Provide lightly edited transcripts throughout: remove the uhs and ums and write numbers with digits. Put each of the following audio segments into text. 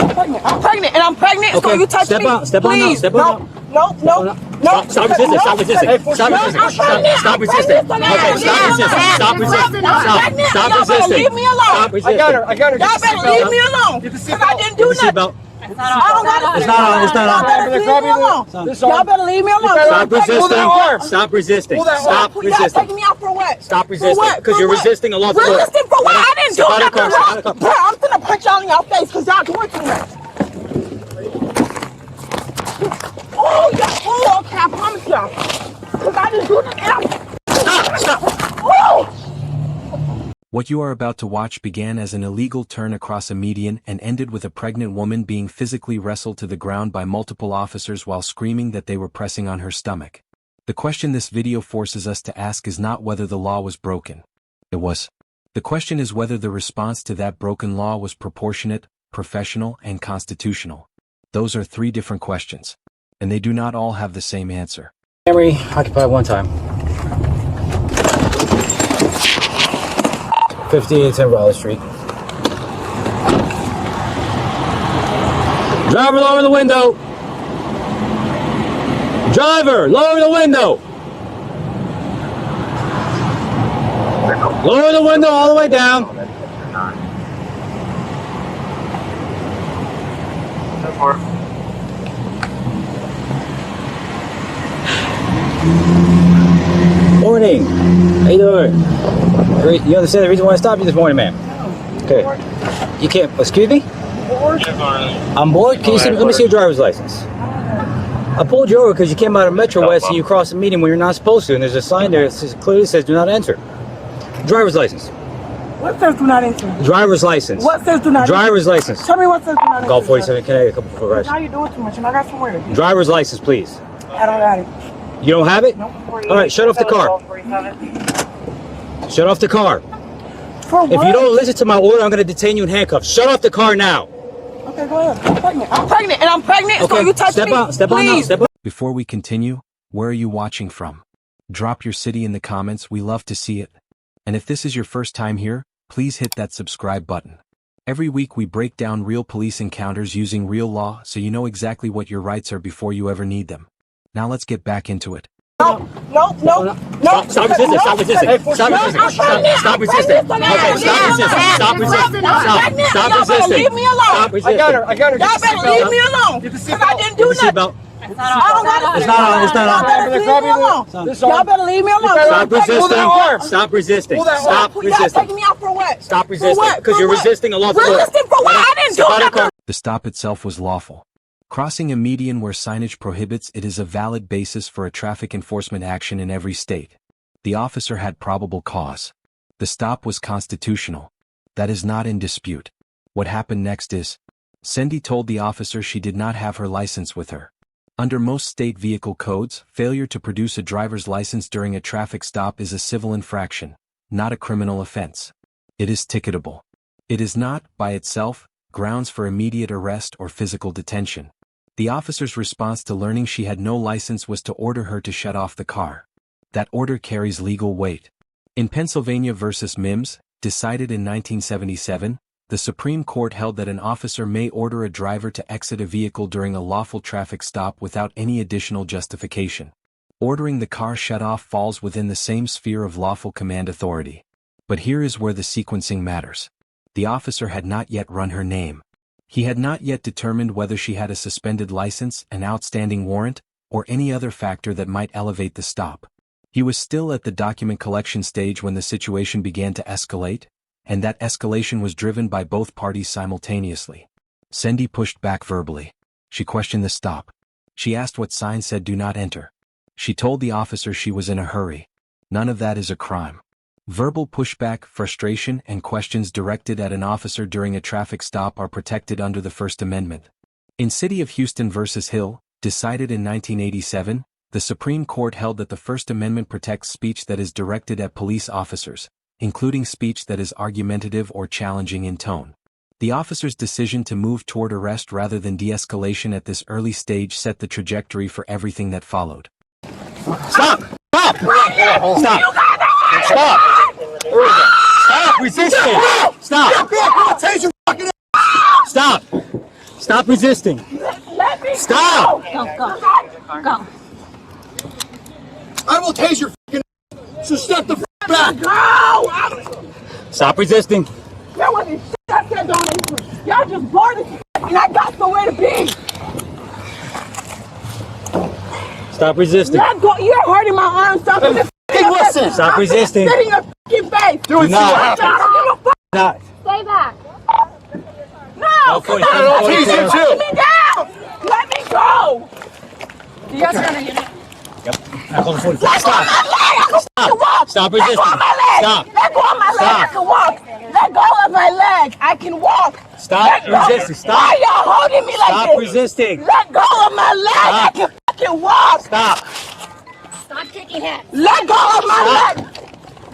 I'm pregnant, and I'm pregnant, okay. so you touch me. Step on out. Step on out. No. Stop resisting. Stop resisting. Stop resisting. Stop resisting. Okay, stop resisting. Stop resisting. Stop resisting. Leave me alone. Stop resisting. I got her. Y'all better leave me alone. Because I didn't do nothing. It's not on. It's not on. Y'all better leave me alone. Stop resisting. Stop resisting. Stop resisting. Y'all taking me out for what? Stop resisting. Because you're resisting a lawful order. Resisting for what? I didn't do nothing wrong. Bro, I'm gonna punch y'all in your face because y'all doing too much. Oh, okay, I promise y'all. Because I didn't do nothing. Stop. What you are about to watch began as an illegal turn across a median and ended with a pregnant woman being physically wrestled to the ground by multiple officers while screaming that they were pressing on her stomach. The question this video forces us to ask is not whether the law was broken. It was. The question is whether the response to that broken law was proportionate, professional, and constitutional. Those are three different questions, and they do not all have the same answer. Camry occupied one time. 5810 Raleigh Street. Driver, lower the window. Driver, lower the window. Lower the window all the way down. Morning. How you doing? You understand the reason why I stopped you this morning, ma'am? Okay. You can't. Excuse me? I'm bored. Can you see? Let me see your driver's license. I pulled you over because you came out of Metro West and you crossed the median when you're not supposed to, and there's a sign there that clearly says "Do not enter." Driver's license. What says do not enter? Driver's license. What says do not enter? Driver's license. Tell me what says do not enter. Golf 47 Connecticut, a couple for guys. Now you're doing too much, and I got somewhere. Driver's license, please. I don't got it. You don't have it? Nope. All right, shut off the car. Shut off the car. For what? If you don't listen to my order, I'm going to detain you in handcuffs. Shut off the car now. Okay, go ahead. I'm pregnant, and I'm pregnant, so you touch me. Step on out. Before we continue, where are you watching from? Drop your city in the comments, we love to see it. And if this is your first time here, please hit that subscribe button. Every week we break down real police encounters using real law so you know exactly what your rights are before you ever need them. Now let's get back into it. No. Stop resisting. Stop resisting. Stop resisting. Stop resisting. Okay, stop resisting. Stop resisting. Leave me alone. Stop resisting. I got her. Y'all better leave me alone. Because I didn't do nothing. It's not on. Y'all better leave me alone. Stop resisting. Stop resisting. Stop Y'all resisting. taking me out for what? Stop resisting. Because you're resisting a lawful order. Resisting for what? I didn't do nothing. The stop itself was lawful. Crossing a median where signage prohibits it is a valid basis for a traffic enforcement action in every state. The officer had probable cause. The stop was constitutional. That is not in dispute. What happened next is, Cindy told the officer she did not have her license with her. Under most state vehicle codes, failure to produce a driver's license during a traffic stop is a civil infraction, not a criminal offense. It is ticketable. It is not, by itself, grounds for immediate arrest or physical detention. The officer's response to learning she had no license was to order her to shut off the car. That order carries legal weight. In Pennsylvania versus Mims, decided in 1977, the Supreme Court held that an officer may order a driver to exit a vehicle during a lawful traffic stop without any additional justification. Ordering the car shut off falls within the same sphere of lawful command authority. But here is where the sequencing matters. The officer had not yet run her name. He had not yet determined whether she had a suspended license, an outstanding warrant, or any other factor that might elevate the stop. He was still at the document collection stage when the situation began to escalate, and that escalation was driven by both parties simultaneously. Cindy pushed back verbally. She questioned the stop. She asked what sign said "Do not enter." She told the officer she was in a hurry. None of that is a crime. Verbal pushback, frustration, and questions directed at an officer during a traffic stop are protected under the First Amendment. In City of Houston versus Hill, decided in 1987, the Supreme Court held that the First Amendment protects speech that is directed at police officers, including speech that is argumentative or challenging in tone. The officer's decision to move toward arrest rather than de-escalation at this early stage set the trajectory for everything that followed. Stop! Stop! Stop! Stop! Stop resisting! Stop! Stop! Stop resisting. Let me Stop. Go. I will tase your fucking so step the back. Go. Stop resisting. There wasn't shit I said don't answer. Y'all just bored as shit, and I got somewhere to be. Stop resisting. Let go. You're hurting my arm. Stop it. Hey, listen. Stop resisting. Sit in your fucking face. Do it. See what not. happens. I don't give a fuck. Not. Stay back. No. Forty- I'll tease you Let too. me down. Let me go. You guys are gonna get it. Yep. I call the 45. Let go of my leg. I can walk. Stop Let resisting. go of my leg. Stop. Let go of my leg. Stop. I can walk. Let go of my leg. I can walk. Stop Let go. resisting. Stop. Why y'all holding me like Stop this? resisting. Let go of my leg. I can fucking walk. Stop. Stop kicking heads. Let go of my Stop. leg.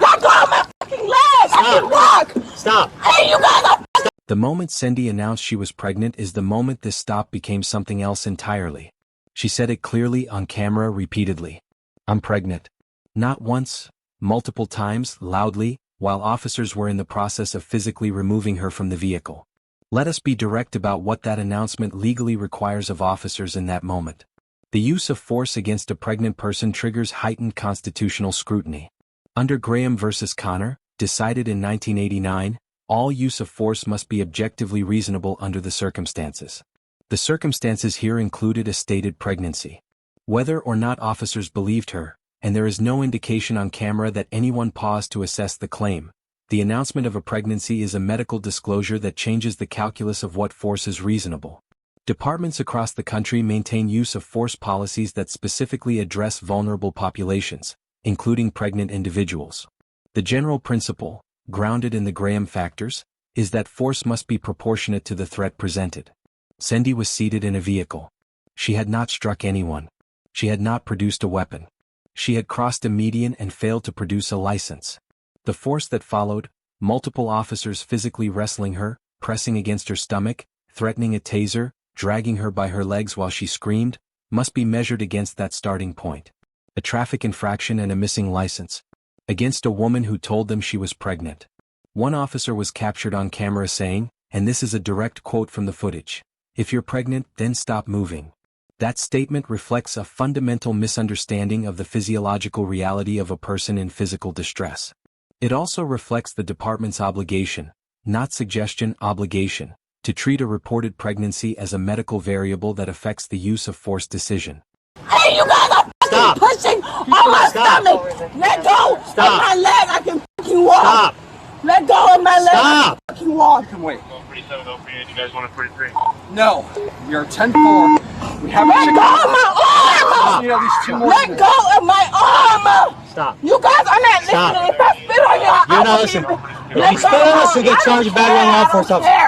Let go of my fucking leg. I can walk. Stop. Hey, you guys are The moment Cindy announced she was pregnant is the moment this stop became something else entirely. She said it clearly on camera repeatedly. I'm pregnant. Not once, multiple times, loudly, while officers were in the process of physically removing her from the vehicle. Let us be direct about what that announcement legally requires of officers in that moment. The use of force against a pregnant person triggers heightened constitutional scrutiny. Under Graham v. Connor, decided in 1989, all use of force must be objectively reasonable under the circumstances. The circumstances here included a stated pregnancy. Whether or not officers believed her, and there is no indication on camera that anyone paused to assess the claim, the announcement of a pregnancy is a medical disclosure that changes the calculus of what force is reasonable. Departments across the country maintain use of force policies that specifically address vulnerable populations, including pregnant individuals. The general principle, grounded in the Graham factors, is that force must be proportionate to the threat presented. Cindy was seated in a vehicle. She had not struck anyone. She had not produced a weapon. She had crossed a median and failed to produce a license. The force that followed, multiple officers physically wrestling her, pressing against her stomach, threatening a taser, dragging her by her legs while she screamed, must be measured against that starting point. A traffic infraction and a missing license. Against a woman who told them she was pregnant. One officer was captured on camera saying, and this is a direct quote from the footage, "If you're pregnant, then stop moving." That statement reflects a fundamental misunderstanding of the physiological reality of a person in physical distress. It also reflects the department's obligation, not suggestion, obligation, to treat a reported pregnancy as a medical variable that affects the use of force decision. Hey, you guys are fucking pushing on my stomach. Let go of my leg. I can fucking walk. Stop. Let go of my leg. Stop. I can fucking walk. Wait. 47 go for you. You guys want a 43? No. We are 10-4. We haven't Let go of my arm. We need at least 2 more Let minutes. go of my arm. Stop. You guys are not Stop. listening. If I spit on you, You're I not will listening. be- If Let you go spit on us, of you'll my- get charged with battery on law enforcement officer. I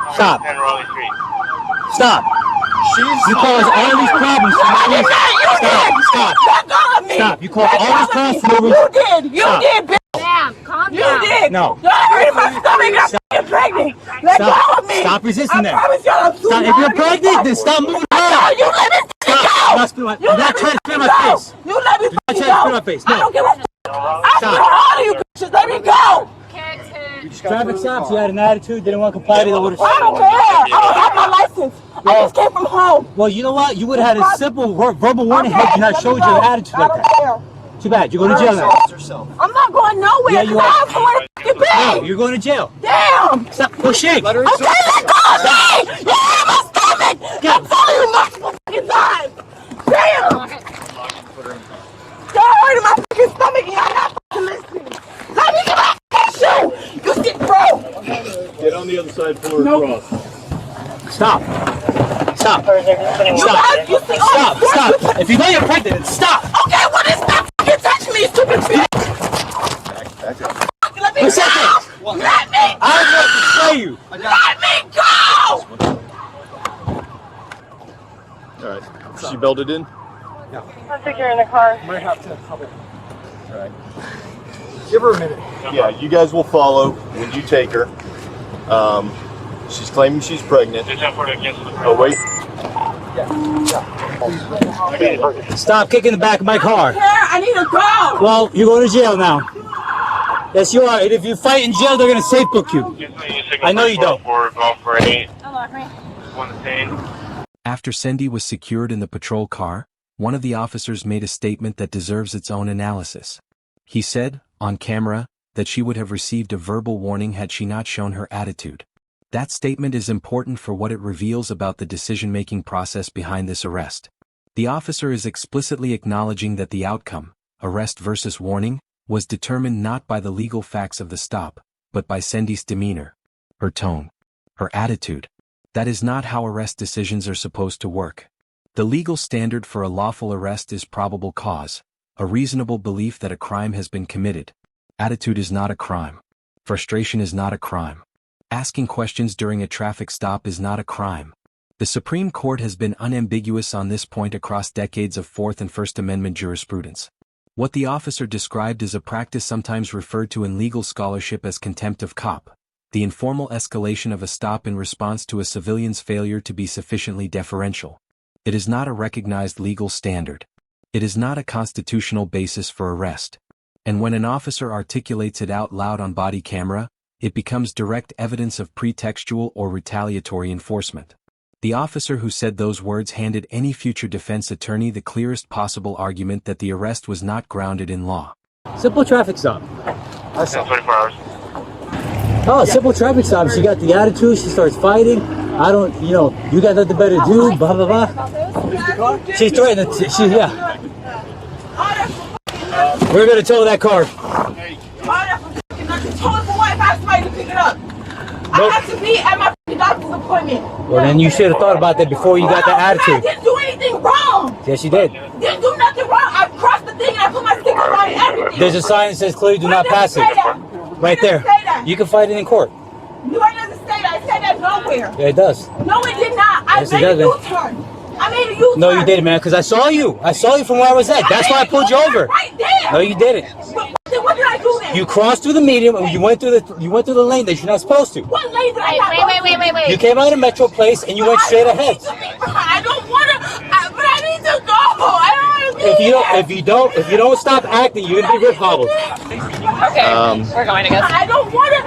don't Stop. 10 Raleigh Street. Stop. You cause all these problems for no reason. Stop. Let go of me. Stop. You caused all these problems for no You reason. did. You Stop. did, bitch. Bam, calm You down. did. No. You're hurting my stomach. I'm fucking pregnant. Let Stop. go of me. Stop resisting I that. promise y'all I'm Stop. If you're pregnant, then stop moving No, around. you let me fucking Stop. go. I'm not spitting my- You I'm let not me trying to spit in my fucking go. face. You let me You're not fucking trying to spit in go. my face. I No. don't give a fuck. I Stop. feel all of you bitches. Let me go. Kicks hit. Traffic stops. You had an attitude. Didn't want to comply to the orders. I don't care. I don't have my license. I just came from home. Well, you know what? You would have had a simple verbal warning Okay, had you not let me showed go. your attitude I like don't that. care. Too bad. You're going to jail now. I'm not going nowhere. Yeah, you 'cause I are. have somewhere to fucking No, be. you're going to jail. Damn. Stop pushing. Let her Okay, let go of me. You're in my stomach. Go. I'm telling you multiple fucking times. Damn. You're hurting my fucking stomach and you're not fucking listening. Let me get my fucking shoe. You get bro. Get on the other side, pull her Nope. across. Stop. Stop. You Stop. guys, you see all Stop. the force you Stop. If you know you're pregnant, then stop. Okay, well then stop fucking touching me, you stupid bitch. Let me For a second. go. Let me go. I don't know what to say you. Let me go. Alright. She belted in? I think you're in the car. Might have to help. Alright. Give her a minute. Yeah, you guys will follow when you take her. She's claiming she's pregnant. Oh, wait. Stop kicking the back of my car. I need to go. Well, you're going to jail now. Yes, you are. And if you fight in jail, they're going to safe book you. I know you don't. Unlock me. After Cindy was secured in the patrol car, one of the officers made a statement that deserves its own analysis. He said, on camera, that she would have received a verbal warning had she not shown her attitude. That statement is important for what it reveals about the decision-making process behind this arrest. The officer is explicitly acknowledging that the outcome, arrest versus warning, was determined not by the legal facts of the stop, but by Cindy's demeanor, her tone, her attitude. That is not how arrest decisions are supposed to work. The legal standard for a lawful arrest is probable cause, a reasonable belief that a crime has been committed. Attitude is not a crime. Frustration is not a crime. Asking questions during a traffic stop is not a crime. The Supreme Court has been unambiguous on this point across decades of Fourth and First Amendment jurisprudence. What the officer described is a practice sometimes referred to in legal scholarship as contempt of cop, the informal escalation of a stop in response to a civilian's failure to be sufficiently deferential. It is not a recognized legal standard. It is not a constitutional basis for arrest. And when an officer articulates it out loud on body camera, it becomes direct evidence of pretextual or retaliatory enforcement. The officer who said those words handed any future defense attorney the clearest possible argument that the arrest was not grounded in law. Simple traffic stop. 24 hours. Oh, simple traffic stop. She got the attitude. She starts fighting. I don't, you got nothing better to do. Blah blah blah. She's threatening. Yeah. We're gonna tow that car. I have to be at my doctor's appointment. Well, then you should have thought about that before you got the I attitude. didn't do anything wrong. Yes, you did. Didn't do nothing wrong. I crossed the thing and I put my sticker on and everything. There's a sign that says clearly do not pass it. Right there. You can fight it in court. No, it doesn't say that. It said that nowhere. Yeah, it does. No, it did not. I Yes, it made a does. U-turn. I made a U-turn. No, you didn't, man, because I saw you. I saw you from where I was at. That's why I pulled you over. Right there. No, you didn't. Then what did I do then? You crossed through the median. You went through the lane that you're not supposed to. What lane did I not go through? Wait. You came out of Metro Place and you went straight ahead. I don't want to, but I need to go. I don't want to be here. If you don't stop acting, you're gonna be rip hobbled. Okay, we're going, I guess. I don't want to,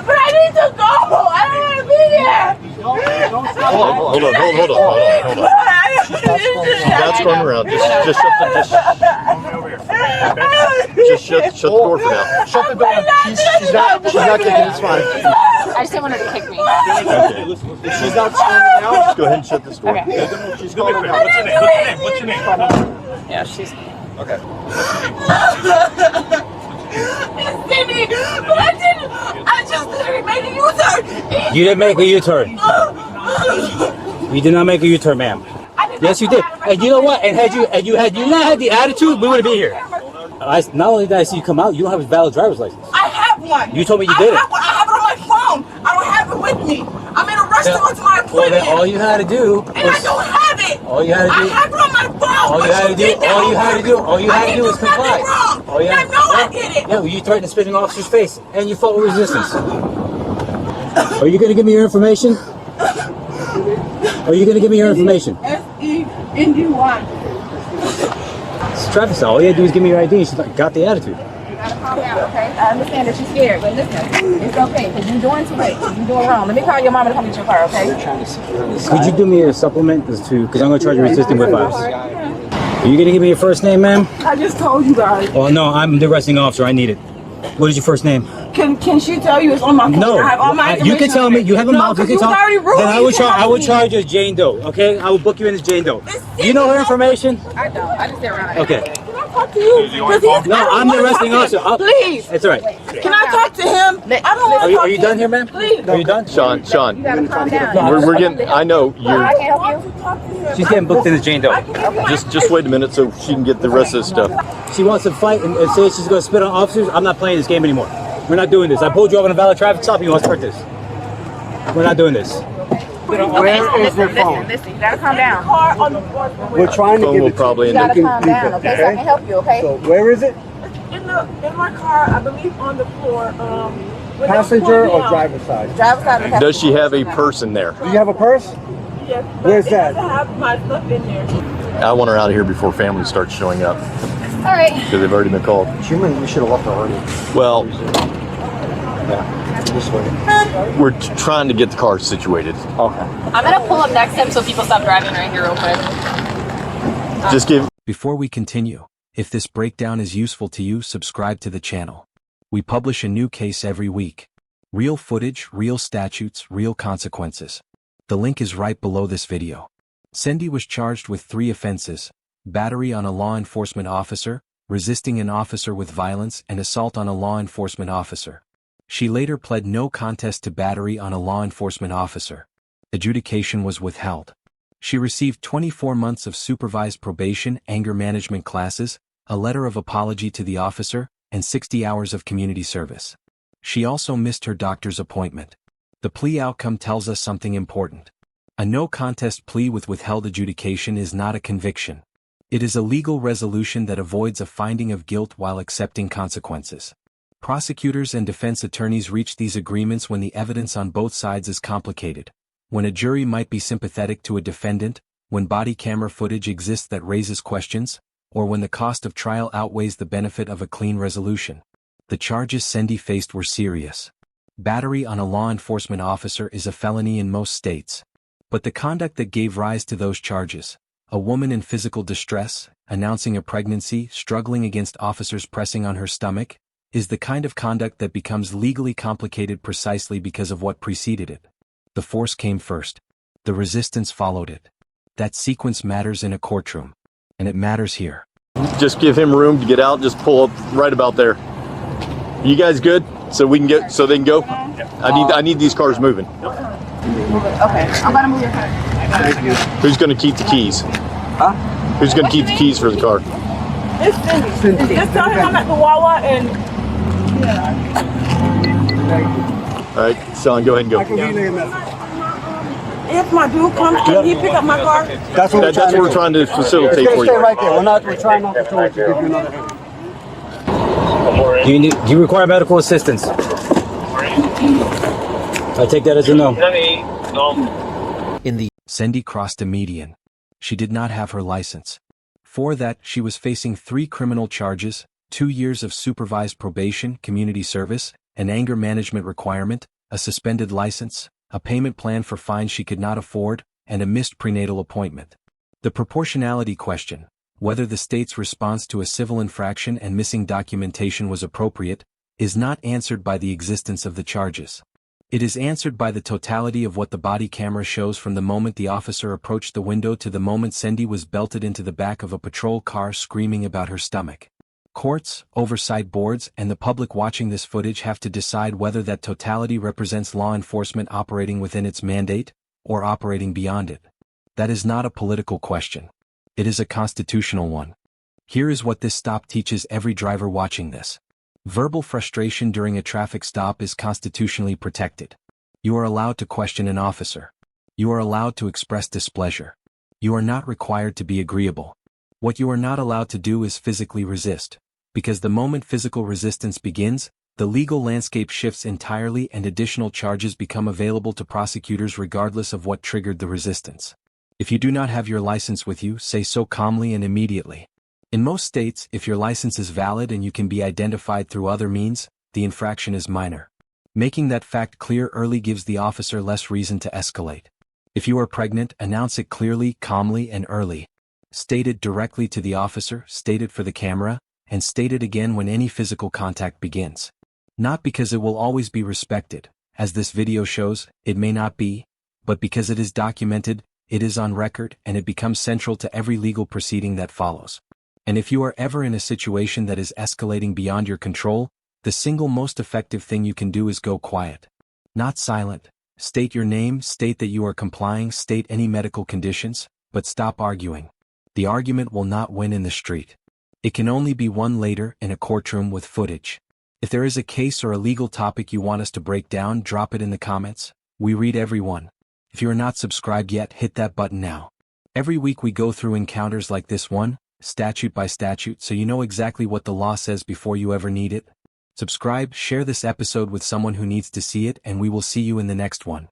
but I need to go. I don't want to be here. Hold on. That's going around. Just shut the door for now. Shut the door. She's not taking it. It's fine. I just didn't want her to kick me. Okay. If she's not screaming out, Just go ahead and shut this door. Okay. she's going out. What's your name? Yeah, she's... Okay. Cindy, but I just literally made a U-turn. You didn't make a U-turn. You did not make a U-turn, ma'am. Yes, you did. And you know what? And had you not had the attitude, we wouldn't be here. Not only did I see you come out, you don't have a valid driver's license. I have one. You told me you didn't. I have it on my phone. I don't have it with me. I'm in a rush to go to my appointment. Well, then all you had to do and I don't have it. All you had to do. I have it on my phone. All you had to do is comply. I know I did it. Yeah, well, you threatened to spit in an officer's face, and you fought with resistance. Are you going to give me your information? Are you going to give me your information? SENDY1. It's traffic stop. All you had to do is give me your ID, and she got the attitude. You gotta calm down, okay? I understand that you're scared, but listen, it's okay, because you're doing too much. You're doing wrong. Let me call your mama to come get your car, okay? Could you do me a supplement because I'm going to charge you resisting with violence? Are you going to give me your first name, ma'am? I just told you guys. Oh, no, I'm the arresting officer. I need it. What is your first name? Can she tell you it's on my phone? No, I have all my you can tell me. You have a mouth. You can tell. already ruled Then I me. would charge you as Jane Doe. Okay, I will book you in as Jane Doe. You know her information? I don't. I just sit around. Okay. Can I talk to you? No, I'm the arresting officer. Please. It's all right. Can I talk to him? I don't want to talk Are you to done him. here, ma'am? Please. Are you done? Sean, You gotta calm down. we're getting. I know you're. I can't help you. She's getting booked in as Jane Doe. Just wait a minute so she can get the rest of this stuff. She wants to fight and say she's going to spit on officers. I'm not playing this game anymore. We're not doing this. I pulled you over on a valid traffic stop and you want to start this. We're not doing this. Where is your phone? Listen, you gotta calm down. Car on the floor. We're trying to Phone give will it to probably You end up. gotta calm down, okay? So I can help you, okay? So where is it? In my car, I believe on the floor. Passenger or driver's side? Driver's side of the Does she have a person there? Do you have a purse? Yes, Where's that? I have my stuff in there. I want her out of here before family starts showing up All right. because they've already been called. Human, we should have left already. Well, Yeah. This way. We're trying to get the car situated. Okay. I'm gonna pull up next to him so people stop driving right here real quick. Just give. Before we continue, if this breakdown is useful to you, subscribe to the channel. We publish a new case every week. Real footage, real statutes, real consequences. The link is right below this video. Cindy was charged with 3 offenses: battery on a law enforcement officer, resisting an officer with violence, and assault on a law enforcement officer. She later pled no contest to battery on a law enforcement officer. Adjudication was withheld. She received 24 months of supervised probation, anger management classes, a letter of apology to the officer, and 60 hours of community service. She also missed her doctor's appointment. The plea outcome tells us something important. A no contest plea with withheld adjudication is not a conviction. It is a legal resolution that avoids a finding of guilt while accepting consequences. Prosecutors and defense attorneys reach these agreements when the evidence on both sides is complicated, when a jury might be sympathetic to a defendant, when body camera footage exists that raises questions, or when the cost of trial outweighs the benefit of a clean resolution. The charges Cindy faced were serious. Battery on a law enforcement officer is a felony in most states. But the conduct that gave rise to those charges, a woman in physical distress, announcing a pregnancy, struggling against officers pressing on her stomach, is the kind of conduct that becomes legally complicated precisely because of what preceded it. The force came first. The resistance followed it. That sequence matters in a courtroom. And it matters here. Just give him room to get out. Just pull up right about there. You guys good? So we can get. So they can go. I need these cars moving. Okay, I'm gonna move your car. Who's going to keep the keys? Huh? Who's going to keep the keys for the car? It's Cindy. Just tell him I'm at the Wawa and All right, Sean, go ahead and go. if my dude comes, can he pick up my car? That's what That's what we're trying to facilitate Stay for you. right there. We're trying not to throw it to give you another hand. Do you require medical assistance? I take that as a no. Cindy crossed a median. She did not have her license. For that, she was facing 3 criminal charges, 2 years of supervised probation, community service, an anger management requirement, a suspended license, a payment plan for fines she could not afford, and a missed prenatal appointment. The proportionality question, whether the state's response to a civil infraction and missing documentation was appropriate, is not answered by the existence of the charges. It is answered by the totality of what the body camera shows from the moment the officer approached the window to the moment Cindy was belted into the back of a patrol car screaming about her stomach. Courts, oversight boards, and the public watching this footage have to decide whether that totality represents law enforcement operating within its mandate, or operating beyond it. That is not a political question. It is a constitutional one. Here is what this stop teaches every driver watching this. Verbal frustration during a traffic stop is constitutionally protected. You are allowed to question an officer. You are allowed to express displeasure. You are not required to be agreeable. What you are not allowed to do is physically resist. Because the moment physical resistance begins, the legal landscape shifts entirely and additional charges become available to prosecutors regardless of what triggered the resistance. If you do not have your license with you, say so calmly and immediately. In most states, if your license is valid and you can be identified through other means, the infraction is minor. Making that fact clear early gives the officer less reason to escalate. If you are pregnant, announce it clearly, calmly, and early. State it directly to the officer, state it for the camera, and state it again when any physical contact begins. Not because it will always be respected, as this video shows, it may not be, but because it is documented, it is on record, and it becomes central to every legal proceeding that follows. And if you are ever in a situation that is escalating beyond your control, the single most effective thing you can do is go quiet. Not silent. State your name, state that you are complying, state any medical conditions, but stop arguing. The argument will not win in the street. It can only be won later in a courtroom with footage. If there is a case or a legal topic you want us to break down, drop it in the comments. We read every one. If you are not subscribed yet, hit that button now. Every week we go through encounters like this one, statute by statute, so you know exactly what the law says before you ever need it. Subscribe, share this episode with someone who needs to see it, and we will see you in the next one.